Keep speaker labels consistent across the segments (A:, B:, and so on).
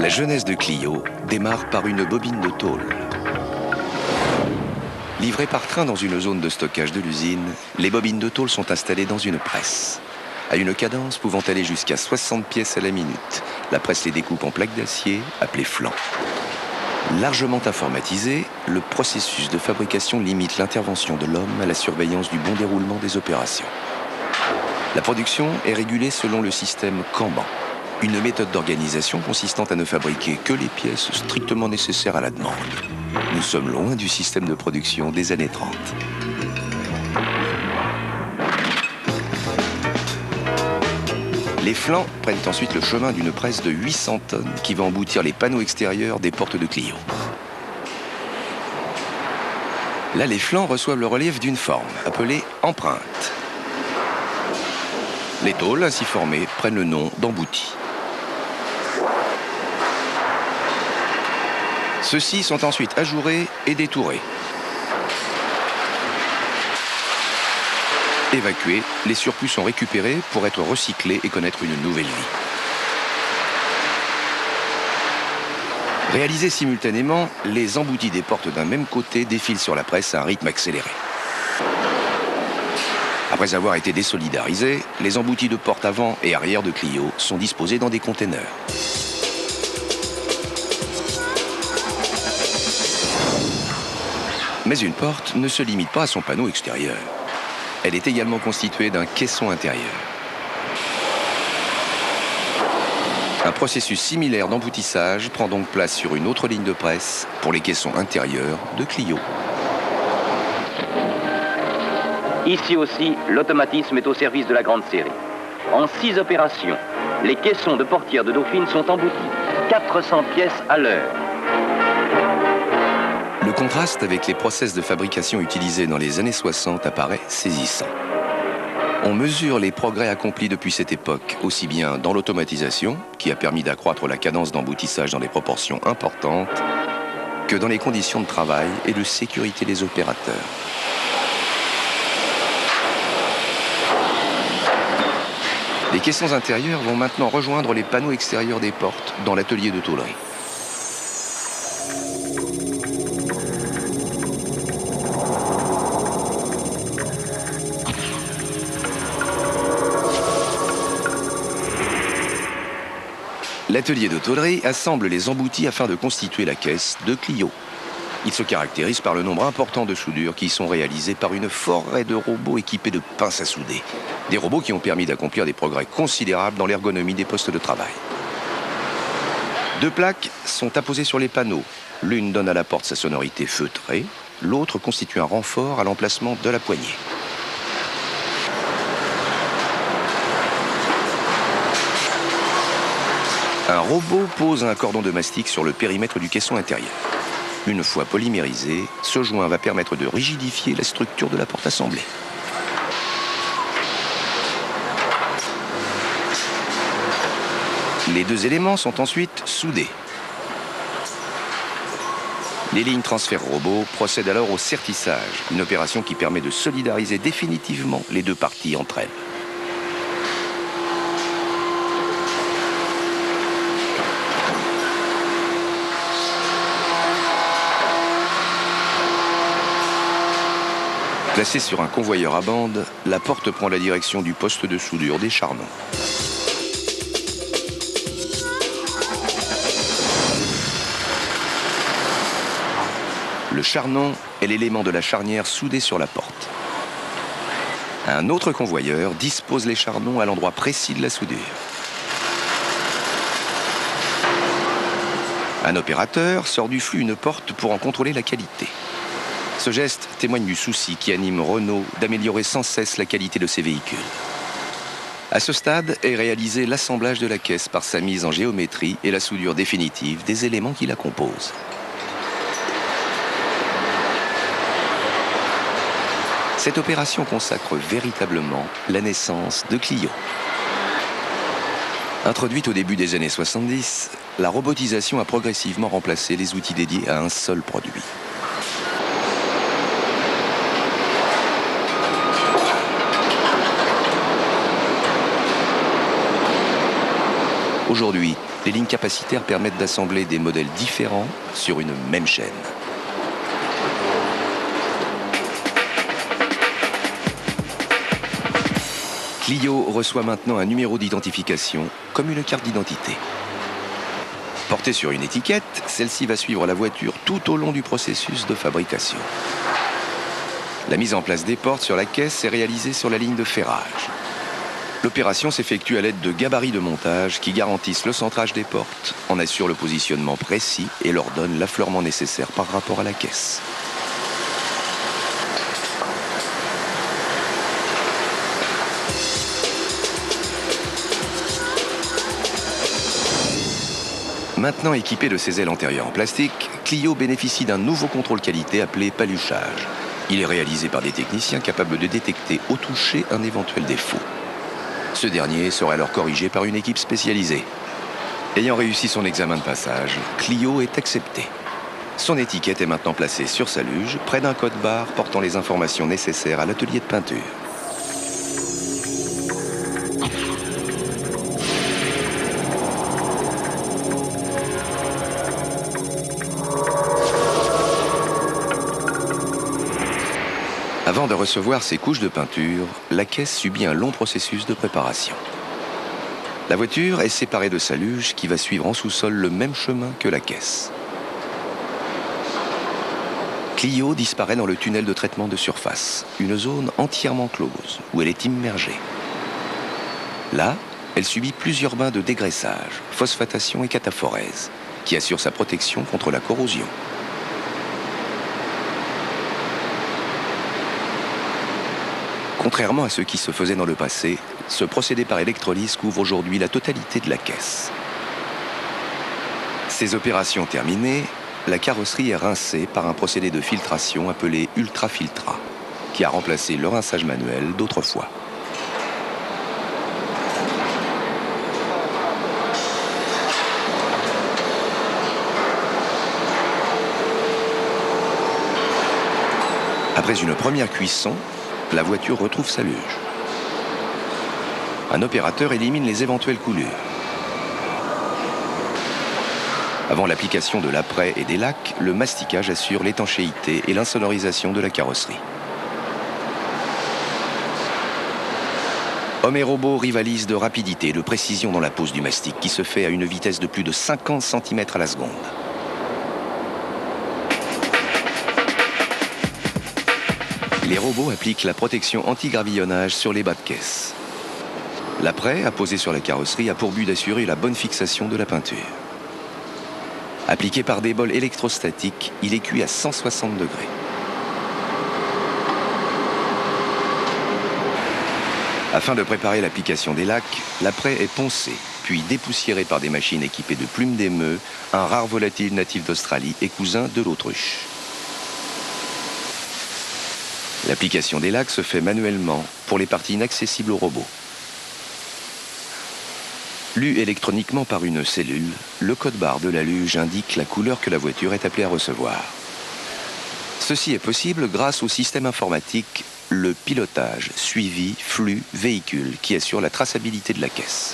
A: La jeunesse de Clio démarre par une bobine de tôle. Livrées par train dans une zone de stockage de l'usine, les bobines de tôle sont installées dans une presse. À une cadence pouvant aller jusqu'à 60 pièces à la minute, la presse les découpe en plaques d'acier, appelées flancs. Largement informatisé, le processus de fabrication limite l'intervention de l'homme à la surveillance du bon déroulement des opérations. La production est régulée selon le système Kanban, une méthode d'organisation consistant à ne fabriquer que les pièces strictement nécessaires à la demande. Nous sommes loin du système de production des années 30. Les flancs prennent ensuite le chemin d'une presse de 800 tonnes qui va emboutir les panneaux extérieurs des portes de Clio. Là, les flancs reçoivent le relief d'une forme, appelée empreinte. Les tôles ainsi formées prennent le nom d'emboutis. Ceux-ci sont ensuite ajourés et détourés. Évacués, les surplus sont récupérés pour être recyclés et connaître une nouvelle vie. Réalisés simultanément, les emboutis des portes d'un même côté défilent sur la presse à un rythme accéléré. Après avoir été désolidarisés, les emboutis de porte avant et arrière de Clio sont disposés dans des containers. Mais une porte ne se limite pas à son panneau extérieur. Elle est également constituée d'un caisson intérieur. Un processus similaire d'emboutissage prend donc place sur une autre ligne de presse pour les caissons intérieurs de Clio.
B: Ici aussi, l'automatisme est au service de la grande série. En 6 opérations, les caissons de portières de Dauphine sont emboutis, 400 pièces à l'heure.
A: Le contraste avec les process de fabrication utilisés dans les années 60 apparaît saisissant. On mesure les progrès accomplis depuis cette époque, aussi bien dans l'automatisation, qui a permis d'accroître la cadence d'emboutissage dans des proportions importantes, que dans les conditions de travail et de sécurité des opérateurs. Les caissons intérieurs vont maintenant rejoindre les panneaux extérieurs des portes dans l'atelier de tôlerie. L'atelier de tôlerie assemble les emboutis afin de constituer la caisse de Clio. Il se caractérise par le nombre important de soudures qui sont réalisées par une forêt de robots équipés de pinces à souder. Des robots qui ont permis d'accomplir des progrès considérables dans l'ergonomie des postes de travail. 2 plaques sont apposées sur les panneaux. L'une donne à la porte sa sonorité feutrée, l'autre constitue un renfort à l'emplacement de la poignée. Un robot pose un cordon de mastic sur le périmètre du caisson intérieur. Une fois polymérisé, ce joint va permettre de rigidifier la structure de la porte assemblée. Les 2 éléments sont ensuite soudés. Les lignes transfert robot procèdent alors au sertissage, une opération qui permet de solidariser définitivement les 2 parties entre elles. Placée sur un convoyeur à bande, la porte prend la direction du poste de soudure des charnons. Le charnon est l'élément de la charnière soudé sur la porte. Un autre convoyeur dispose les charnons à l'endroit précis de la soudure. Un opérateur sort du flux une porte pour en contrôler la qualité. Ce geste témoigne du souci qui anime Renault d'améliorer sans cesse la qualité de ses véhicules. À ce stade est réalisé l'assemblage de la caisse par sa mise en géométrie et la soudure définitive des éléments qui la composent. Cette opération consacre véritablement la naissance de Clio. Introduite au début des années 70, la robotisation a progressivement remplacé les outils dédiés à un seul produit. Aujourd'hui, Les lignes capacitaires permettent d'assembler des modèles différents sur une même chaîne. Clio reçoit maintenant un numéro d'identification comme une carte d'identité. Portée sur une étiquette, celle-ci va suivre la voiture tout au long du processus de fabrication. La mise en place des portes sur la caisse est réalisée sur la ligne de ferrage. L'opération s'effectue à l'aide de gabarits de montage qui garantissent le centrage des portes, en assurent le positionnement précis et leur donnent l'affleurement nécessaire par rapport à la caisse. Maintenant équipé de ses ailes antérieures en plastique, Clio bénéficie d'un nouveau contrôle qualité appelé paluchage. Il est réalisé par des techniciens capables de détecter au toucher un éventuel défaut. Ce dernier sera alors corrigé par une équipe spécialisée. Ayant réussi son examen de passage, Clio est accepté. Son étiquette est maintenant placée sur sa luge, près d'un code-barre portant les informations nécessaires à l'atelier de peinture. Avant de recevoir ses couches de peinture, la caisse subit un long processus de préparation. La voiture est séparée de sa luge qui va suivre en sous-sol le même chemin que la caisse. Clio disparaît dans le tunnel de traitement de surface, une zone entièrement close où elle est immergée. Là, elle subit plusieurs bains de dégraissage, phosphatation et cataphorèse, qui assurent sa protection contre la corrosion. Contrairement à ce qui se faisait dans le passé, ce procédé par électrolyse couvre aujourd'hui la totalité de la caisse. Ces opérations terminées, la carrosserie est rincée par un procédé de filtration appelé ultrafiltrat, qui a remplacé le rinçage manuel d'autrefois. Après une première cuisson, la voiture retrouve sa luge. Un opérateur élimine les éventuelles coulures. Avant l'application de l'apprêt et des lacs, le masticage assure l'étanchéité et l'insonorisation de la carrosserie. Hommes et robots rivalisent de rapidité et de précision dans la pose du mastic qui se fait à une vitesse de plus de 50 cm à la seconde. Les robots appliquent la protection anti-gravillonnage sur les bas de caisse. L'apprêt, apposé sur la carrosserie, a pour but d'assurer la bonne fixation de la peinture. Appliqué par des bols électrostatiques, il est cuit à 160 degrés. Afin de préparer l'application des lacs, l'apprêt est poncé, puis dépoussiéré par des machines équipées de plumes d'émeu, un rare volatile natif d'Australie et cousin de l'autruche. L'application des lacs se fait manuellement pour les parties inaccessibles aux robots. Lu électroniquement par une cellule, le code-barre de la luge indique la couleur que la voiture est appelée à recevoir. Ceci est possible grâce au système informatique, le pilotage, suivi, flux, véhicule, qui assure la traçabilité de la caisse.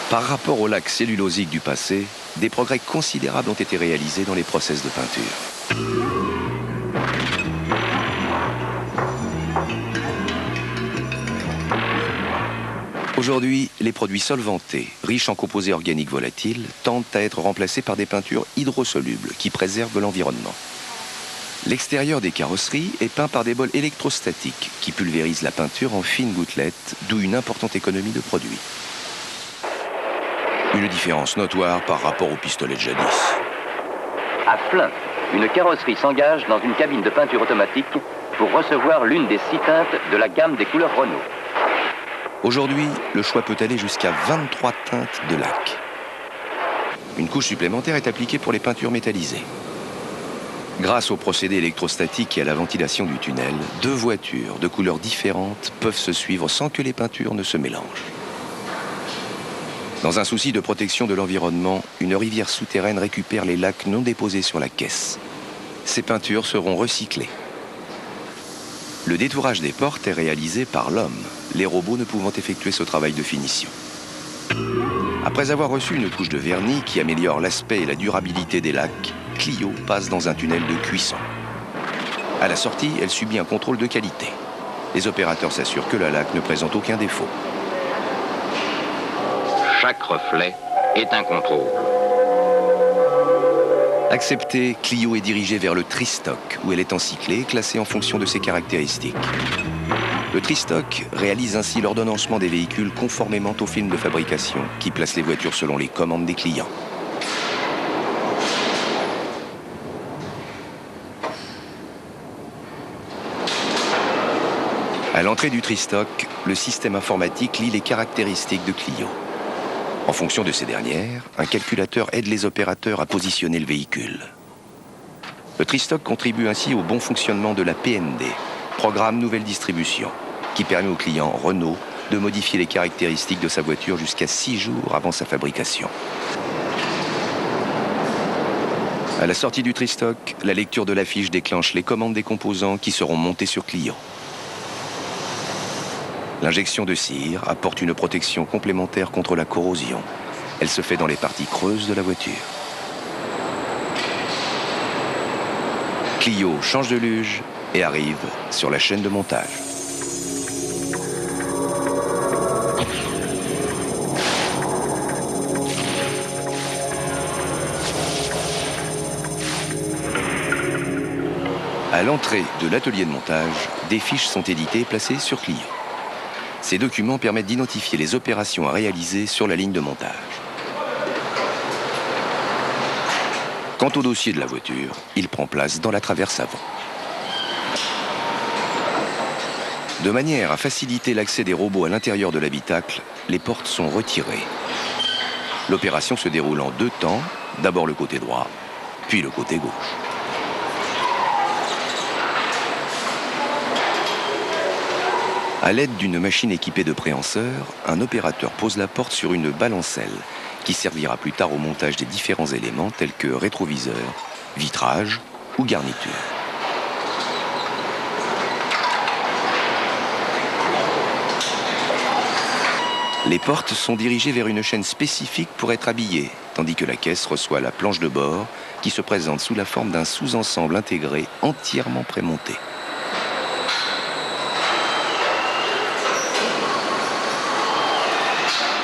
A: Par rapport aux lacs cellulosiques du passé, des progrès considérables ont été réalisés dans les process de peinture. Aujourd'hui, les produits solventés, riches en composés organiques volatiles, tendent à être remplacés par des peintures hydrosolubles qui préservent l'environnement. L'extérieur des carrosseries est peint par des bols électrostatiques qui pulvérisent la peinture en fines gouttelettes, d'où une importante économie de produits. Une différence notoire par rapport au pistolet de jadis.
B: À Flins, une carrosserie s'engage dans une cabine de peinture automatique pour recevoir l'une des 6 teintes de la gamme des couleurs Renault.
A: Aujourd'hui, le choix peut aller jusqu'à 23 teintes de lac. Une couche supplémentaire est appliquée pour les peintures métallisées. Grâce au procédé électrostatique et à la ventilation du tunnel, 2 voitures de couleurs différentes peuvent se suivre sans que les peintures ne se mélangent. Dans un souci de protection de l'environnement, une rivière souterraine récupère les lacs non déposés sur la caisse. Ces peintures seront recyclées. Le détourage des portes est réalisé par l'homme, les robots ne pouvant effectuer ce travail de finition. Après avoir reçu une couche de vernis qui améliore l'aspect et la durabilité des lacs, Clio passe dans un tunnel de cuisson. À la sortie, elle subit un contrôle de qualité. Les opérateurs s'assurent que le lac ne présente aucun défaut.
B: Chaque reflet est un contrôle.
A: Acceptée, Clio est dirigée vers le tri-stock, où elle est encyclée, classée en fonction de ses caractéristiques. Le tri-stock réalise ainsi l'ordonnancement des véhicules conformément au film de fabrication, qui place les voitures selon les commandes des clients. À l'entrée du tri-stock, le système informatique lit les caractéristiques de Clio. En fonction de ces dernières, un calculateur aide les opérateurs à positionner le véhicule. Le tri-stock contribue ainsi au bon fonctionnement de la PND, Programme Nouvelle Distribution, qui permet au client Renault de modifier les caractéristiques de sa voiture jusqu'à 6 jours avant sa fabrication. À la sortie du tri-stock, la lecture de l'affiche déclenche les commandes des composants qui seront montés sur Clio. L'injection de cire apporte une protection complémentaire contre la corrosion. Elle se fait dans les parties creuses de la voiture. Clio change de luge et arrive sur la chaîne de montage. À l'entrée de l'atelier de montage, des fiches sont éditées et placées sur Clio. Ces documents permettent d'identifier les opérations à réaliser sur la ligne de montage. Quant au dossier de la voiture, il prend place dans la traverse avant. De manière à faciliter l'accès des robots à l'intérieur de l'habitacle, les portes sont retirées. L'opération se déroule en 2 temps, d'abord le côté droit, puis le côté gauche. À l'aide d'une machine équipée de préhenseurs, un opérateur pose la porte sur une balancelle qui servira plus tard au montage des différents éléments tels que rétroviseurs, vitrage ou garniture. Les portes sont dirigées vers une chaîne spécifique pour être habillées, tandis que la caisse reçoit la planche de bord qui se présente sous la forme d'un sous-ensemble intégré entièrement prémonté.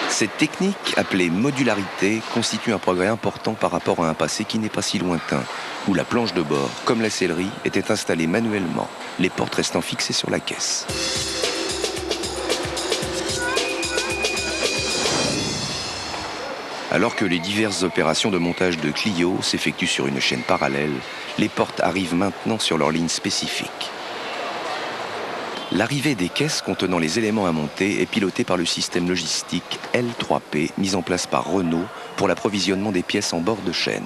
A: Cette technique, appelée modularité, constitue un progrès important par rapport à un passé qui n'est pas si lointain, où la planche de bord, comme la sellerie, était installée manuellement, les portes restant fixées sur la caisse. Alors que les diverses opérations de montage de Clio s'effectuent sur une chaîne parallèle, les portes arrivent maintenant sur leur ligne spécifique. L'arrivée des caisses contenant les éléments à monter est pilotée par le système logistique L3P mis en place par Renault pour l'approvisionnement des pièces en bord de chaîne.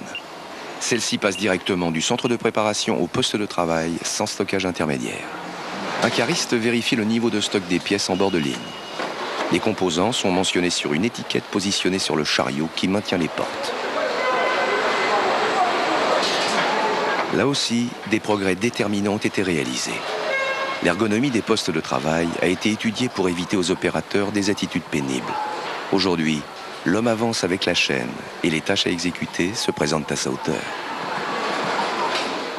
A: Celle-ci passe directement du centre de préparation au poste de travail sans stockage intermédiaire. Un cariste vérifie le niveau de stock des pièces en bord de ligne. Les composants sont mentionnés sur une étiquette positionnée sur le chariot qui maintient les portes. Là aussi, des progrès déterminants ont été réalisés. L'ergonomie des postes de travail a été étudiée pour éviter aux opérateurs des attitudes pénibles. Aujourd'hui, l'homme avance avec la chaîne et les tâches à exécuter se présentent à sa hauteur.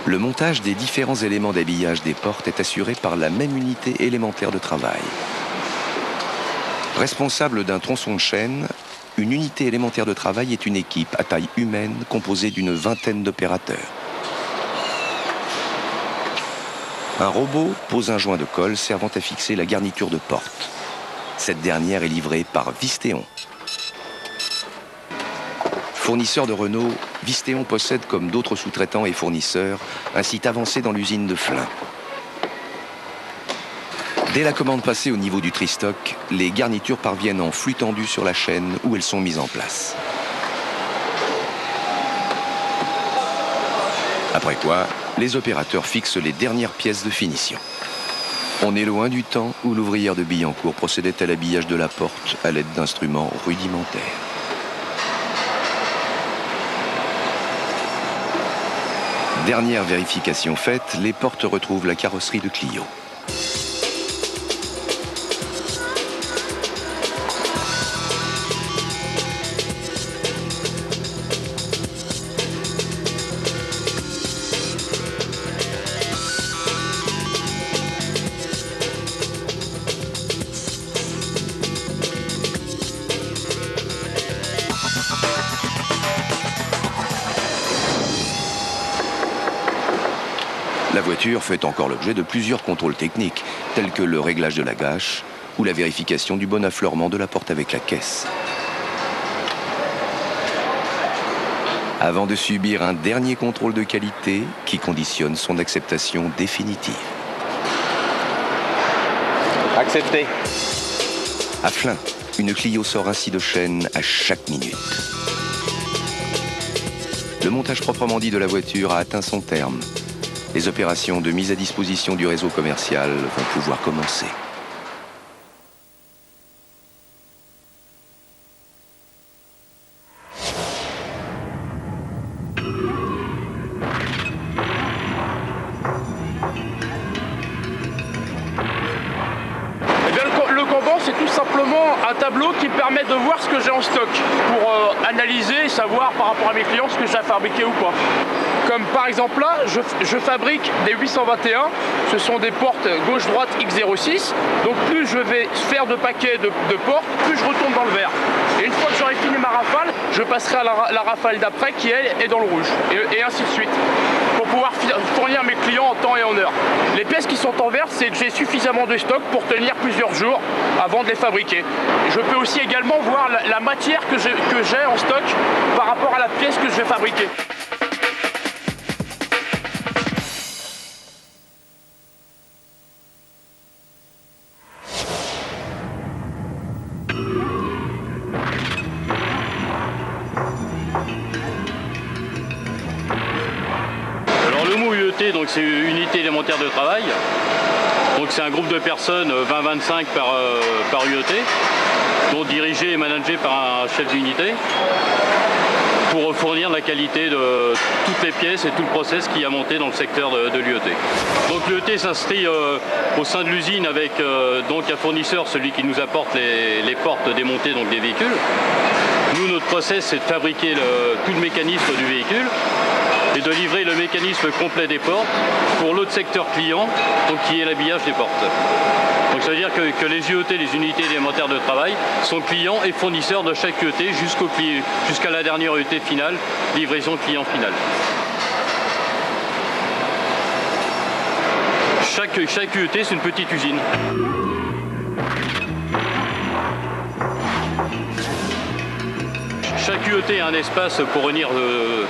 A: Le montage des différents éléments d'habillage des portes est assuré par la même unité élémentaire de travail. Responsable d'un tronçon de chaîne, une unité élémentaire de travail est une équipe à taille humaine composée d'une 20aine d'opérateurs. Un robot pose un joint de colle servant à fixer la garniture de porte. Cette dernière est livrée par Vistéon. Fournisseur de Renault, Vistéon possède, comme d'autres sous-traitants et fournisseurs, un site avancé dans l'usine de Flins. Dès la commande passée au niveau du tri-stock, les garnitures parviennent en flux tendu sur la chaîne où elles sont mises en place. Après quoi, les opérateurs fixent les dernières pièces de finition. On est loin du temps où l'ouvrière de Billancourt procédait à l'habillage de la porte à l'aide d'instruments rudimentaires. Dernière vérification faite, les portes retrouvent la carrosserie de Clio. La voiture fait encore l'objet de plusieurs contrôles techniques, tels que le réglage de la gâche ou la vérification du bon affleurement de la porte avec la caisse. Avant de subir un dernier contrôle de qualité qui conditionne son acceptation définitive.
C: Accepté.
A: À Flins, une Clio sort ainsi de chaîne à chaque minute. Le montage proprement dit de la voiture a atteint son terme. Les opérations de mise à disposition du réseau commercial vont pouvoir commencer.
D: C'est tout simplement un tableau qui permet de voir ce que j'ai en stock pour analyser et savoir par rapport à mes clients ce que j'ai à fabriquer ou pas. Comme par exemple là, je fabrique des 821, ce sont des portes gauche-droite X06, donc plus je vais faire de paquets de portes, plus je retourne dans le vert. Et une fois que j'aurai fini ma rafale, je passerai à la rafale d'après qui elle est dans le rouge, et ainsi de suite, pour pouvoir fournir mes clients en temps et en heure. Les pièces qui sont en vert, c'est que j'ai suffisamment de stock pour tenir plusieurs jours avant de les fabriquer. Et je peux aussi également voir la matière que j'ai en stock par rapport à la pièce que je vais fabriquer.
E: Alors le mot UET, donc c'est unité élémentaire de travail. Donc c'est un groupe de personnes, 20-25 par UET, donc dirigé et managé par un chef d'unité, pour fournir la qualité de toutes les pièces et tout le process qui a monté dans le secteur de l'UET. Donc l'UET s'inscrit au sein de l'usine avec donc un fournisseur, celui qui nous apporte les portes démontées donc des véhicules. Nous, notre process, c'est de fabriquer tout le mécanisme du véhicule et de livrer le mécanisme complet des portes pour l'autre secteur client, donc qui est l'habillage des portes. Donc ça veut dire que les UET, les unités élémentaires de travail, sont clients et fournisseurs de chaque UET jusqu'à la dernière UET finale, livraison client final. Chaque UET, c'est une petite usine. Chaque UET a un espace pour réunir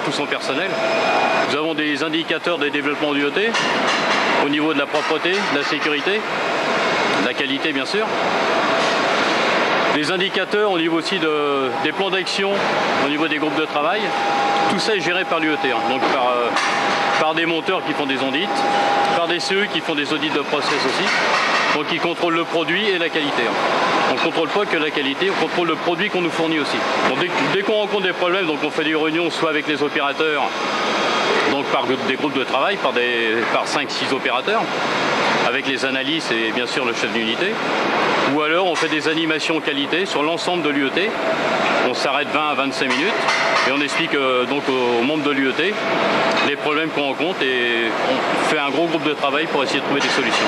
E: tout son personnel. Nous avons des indicateurs de développement d'UET au niveau de la propreté, de la sécurité, de la qualité bien sûr. Des indicateurs au niveau aussi des plans d'action au niveau des groupes de travail. Tout ça est géré par l'UET, donc par des monteurs qui font des audits, par des CE qui font des audits de process aussi, donc qui contrôlent le produit et la qualité. On ne contrôle pas que la qualité, on contrôle le produit qu'on nous fournit aussi. Donc dès qu'on rencontre des problèmes, donc on fait des réunions soit avec les opérateurs, donc par des groupes de travail, par 5-6 opérateurs, avec les analystes et bien sûr le chef d'unité, ou alors on fait des animations qualité sur l'ensemble de l'UET. On s'arrête 20 à 25 minutes et on explique donc aux membres de l'UET les problèmes qu'on rencontre et on fait un gros groupe de travail pour essayer de trouver des solutions.